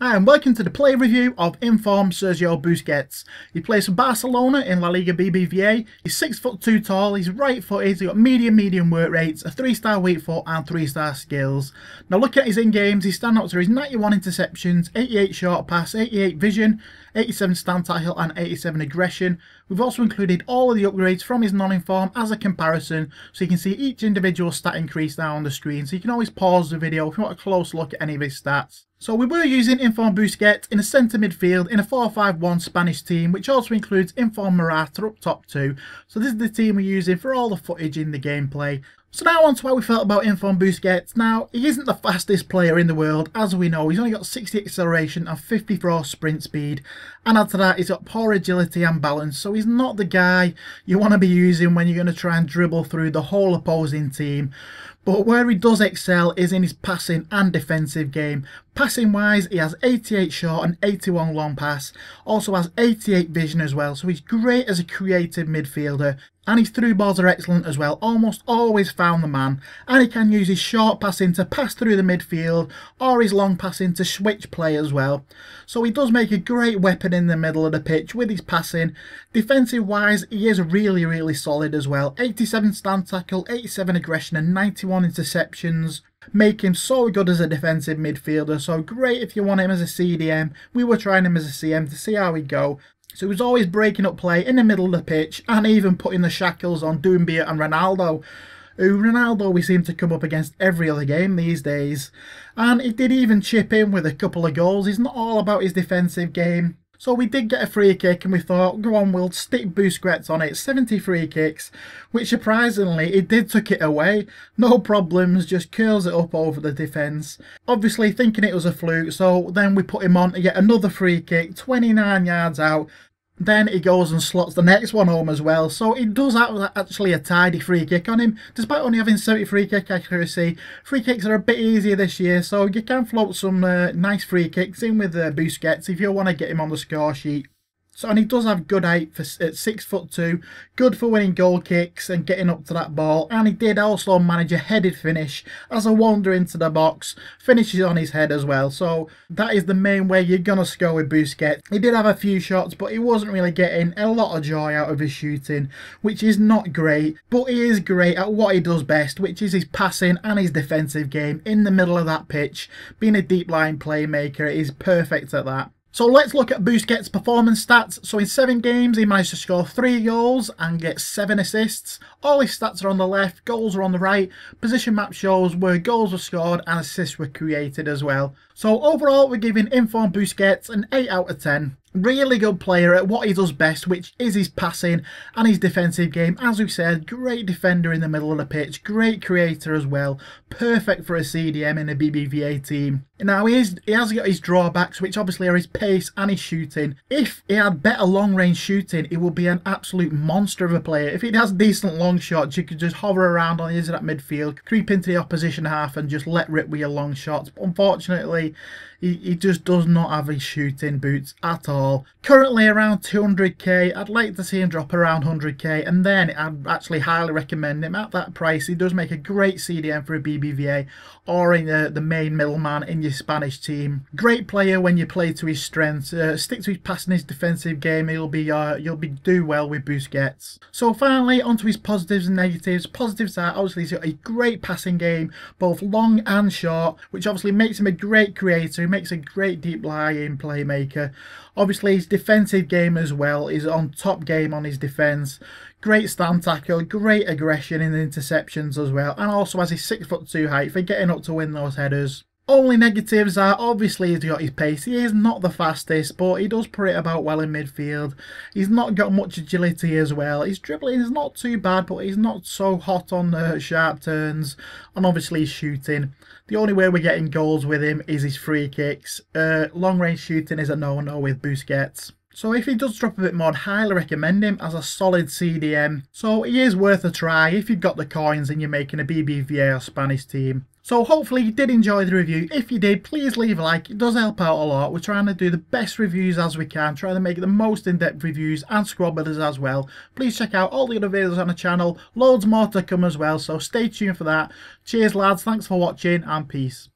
Hi and welcome to the play review of informed Sergio Busquets. He plays for Barcelona in La Liga BBVA. He's 6'2" tall, he's right footed, he's got medium work rates, a 3-star weak foot and 3-star skills. Now look at his in-games, he's standing up to his 91 interceptions, 88 short pass, 88 vision, 87 stand tackle and 87 aggression. We've also included all of the upgrades from his non-inform as a comparison, so you can see each individual stat increase now on the screen, so you can always pause the video if you want a close look at any of his stats. So we were using informed Busquets in a centre midfield in a 4-5-1 Spanish team, which also includes informed Morata up top too. So this is the team we're using for all the footage in the gameplay. So now on to how we felt about informed Busquets. Now, he isn't the fastest player in the world, as we know. He's only got 60 acceleration and 54 sprint speed. And add to that, he's got poor agility and balance. So he's not the guy you want to be using when you're going to try and dribble through the whole opposing team. But where he does excel is in his passing and defensive game. Passing wise, he has 88 short and 81 long pass. Also has 88 vision as well. So he's great as a creative midfielder. And his through balls are excellent as well, almost always found the man. And he can use his short passing to pass through the midfield or his long passing to switch play as well. So he does make a great weapon in the middle of the pitch with his passing. Defensive wise, he is really solid as well. 87 stand tackle, 87 aggression and 91 interceptions. Make him so good as a defensive midfielder, so great if you want him as a CDM. We were trying him as a CM to see how he'd go. So he was always breaking up play in the middle of the pitch and even putting the shackles on Doumbia and Ronaldo. Ronaldo we seem to come up against every other game these days. And he did even chip in with a couple of goals. He's not all about his defensive game. So we did get a free kick and we thought, go on, we'll stick Busquets on it. 70 free kicks, which surprisingly, he did took it away. No problems, just curls it up over the defence. Obviously thinking it was a fluke, so then we put him on to get another free kick, 29 yards out. Then he goes and slots the next one home as well. So he does have actually a tidy free kick on him. Despite only having 70 free kick accuracy, free kicks are a bit easier this year. So you can float some nice free kicks in with Busquets if you want to get him on the score sheet. So, and he does have good height for at 6'2", good for winning goal kicks and getting up to that ball. And he did also manage a headed finish as a wander into the box, finishes on his head as well. So that is the main way you're going to score with Busquets. He did have a few shots, but he wasn't really getting a lot of joy out of his shooting, which is not great. But he is great at what he does best, which is his passing and his defensive game in the middle of that pitch. Being a deep line playmaker, he's perfect at that. So let's look at Busquets' performance stats. So in 7 games, he managed to score 3 goals and get 7 assists. All his stats are on the left, goals are on the right. Position map shows where goals were scored and assists were created as well. So overall, we're giving informed Busquets an 8 out of 10. Really good player at what he does best, which is his passing and his defensive game. As we said, great defender in the middle of the pitch, great creator as well, perfect for a CDM in a BBVA team. Now he has got his drawbacks, which obviously are his pace and his shooting. If he had better long range shooting, he would be an absolute monster of a player. If he has decent long shots, you could just hover around on the edge of that midfield, creep into the opposition half and just let rip with your long shots. But unfortunately, he just does not have his shooting boots at all. Currently around 200k, I'd like to see him drop around 100k, and then I'd actually highly recommend him at that price. He does make a great CDM for a BBVA or in the main middleman in your Spanish team. Great player when you play to his strengths. Stick to his passing, his defensive game. You'll be do well with Busquets. So finally, onto his positives and negatives. Positives are obviously he's got a great passing game, both long and short, which obviously makes him a great creator. He makes a great deep lying playmaker. Obviously his defensive game as well is on top game on his defence. Great stand tackle, great aggression in the interceptions as well, and also has his 6'2" height for getting up to win those headers. Only negatives are obviously he's got his pace. He is not the fastest, but he does put it about well in midfield. He's not got much agility as well. His dribbling is not too bad, but he's not so hot on sharp turns, and obviously his shooting. The only way we're getting goals with him is his free kicks. Long range shooting is a no-no with Busquets. So if he does drop a bit more, I'd highly recommend him as a solid CDM. So he is worth a try if you've got the coins and you're making a BBVA or Spanish team. So hopefully you did enjoy the review. If you did, please leave a like. It does help out a lot. We're trying to do the best reviews as we can, trying to make the most in-depth reviews and squad builders as well. Please check out all the other videos on the channel. Loads more to come as well, so stay tuned for that. Cheers lads, thanks for watching and peace.